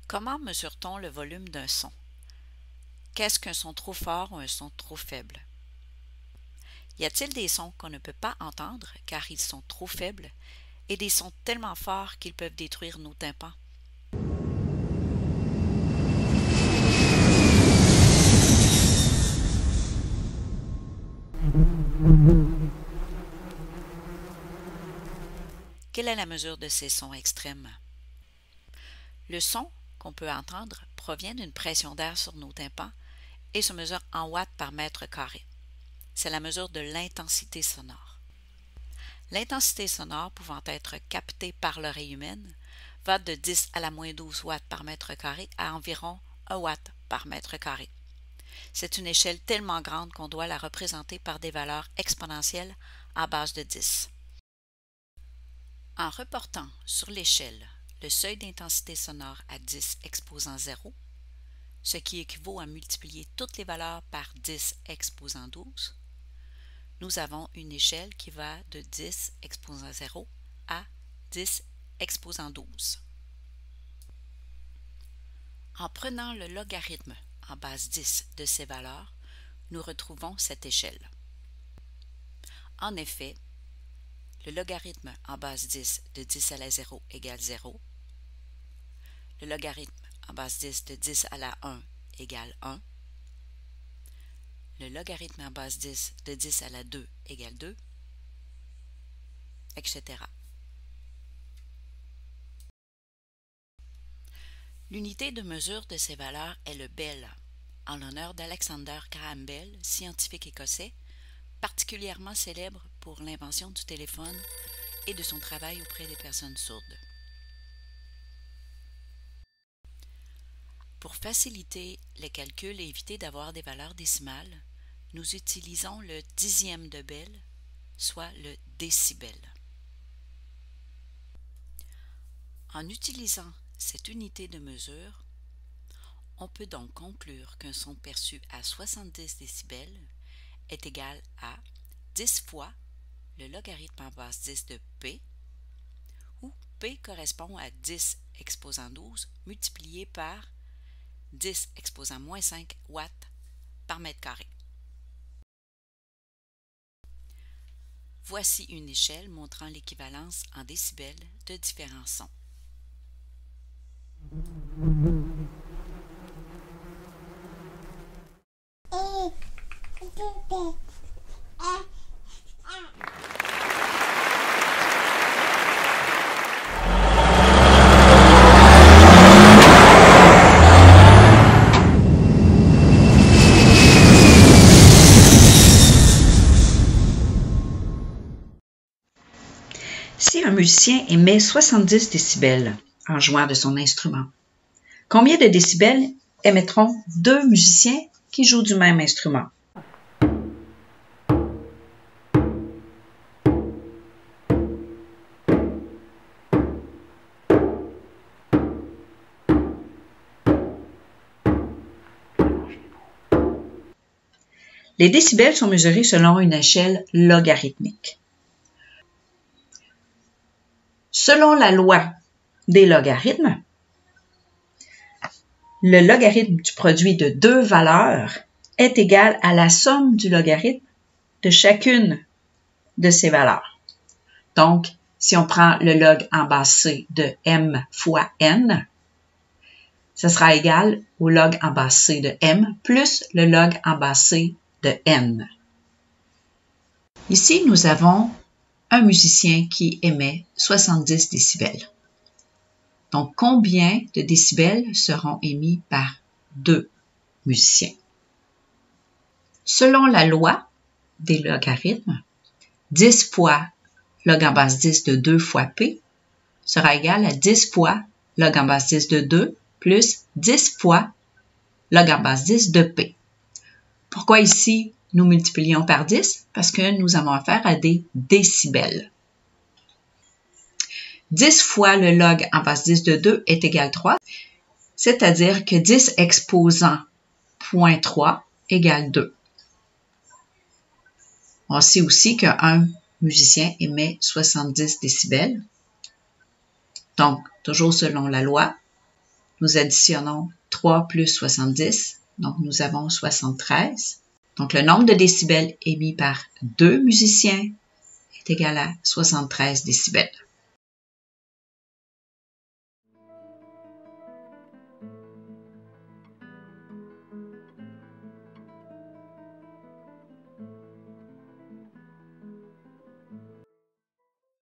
Comment mesure-t-on le volume d'un son? Qu'est-ce qu'un son trop fort ou un son trop faible? Y a-t-il des sons qu'on ne peut pas entendre car ils sont trop faibles et des sons tellement forts qu'ils peuvent détruire nos tympans? Quelle est la mesure de ces sons extrêmes? Le son qu'on peut entendre provient d'une pression d'air sur nos tympans et se mesure en watts par mètre carré. C'est la mesure de l'intensité sonore. L'intensité sonore pouvant être captée par l'oreille humaine va de 10 à la moins 12 watts par mètre carré à environ 1 watt par mètre carré. C'est une échelle tellement grande qu'on doit la représenter par des valeurs exponentielles à base de 10. En reportant sur l'échelle le seuil d'intensité sonore à 10 exposant 0, ce qui équivaut à multiplier toutes les valeurs par 10 exposant 12, nous avons une échelle qui va de 10 exposant 0 à 10 exposant 12. En prenant le logarithme en base 10 de ces valeurs, nous retrouvons cette échelle. En effet, le logarithme en base 10 de 10 à la 0 égale 0. Le logarithme en base 10 de 10 à la 1 égale 1. Le logarithme en base 10 de 10 à la 2 égale 2, etc. L'unité de mesure de ces valeurs est le Bell, en l'honneur d'Alexander Graham Bell, scientifique écossais, particulièrement célèbre pour l'invention du téléphone et de son travail auprès des personnes sourdes. Pour faciliter les calculs et éviter d'avoir des valeurs décimales, nous utilisons le dixième de Bell, soit le décibel. En utilisant cette unité de mesure, on peut donc conclure qu'un son perçu à 70 décibels est égal à 10 fois le logarithme en base 10 de P, où P correspond à 10 exposant 12 multiplié par 10 exposant moins 5 watts par mètre carré. Voici une échelle montrant l'équivalence en décibels de différents sons. Si un musicien émet 70 décibels en jouant de son instrument, combien de décibels émettront deux musiciens qui jouent du même instrument? Les décibels sont mesurés selon une échelle logarithmique. Selon la loi des logarithmes, le logarithme du produit de deux valeurs est égal à la somme du logarithme de chacune de ces valeurs. Donc, si on prend le log en base c de m fois n, ce sera égal au log en base c de m plus le log en base c de n. Ici, nous avons un musicien qui émet 70 décibels. Donc, combien de décibels seront émis par deux musiciens? Selon la loi des logarithmes, 10 fois log en base 10 de 2 fois P sera égal à 10 fois log en base 10 de 2 plus 10 fois log en base 10 de P. Pourquoi ici nous multiplions par 10? Parce que nous avons affaire à des décibels. 10 fois le log en base 10 de 2 est égal à 3, c'est-à-dire que 10 exposant 0.3 égale 2. On sait aussi qu'un musicien émet 70 décibels. Donc, toujours selon la loi, nous additionnons 3 plus 70, donc nous avons 73. Donc le nombre de décibels émis par 2 musiciens est égal à 73 décibels.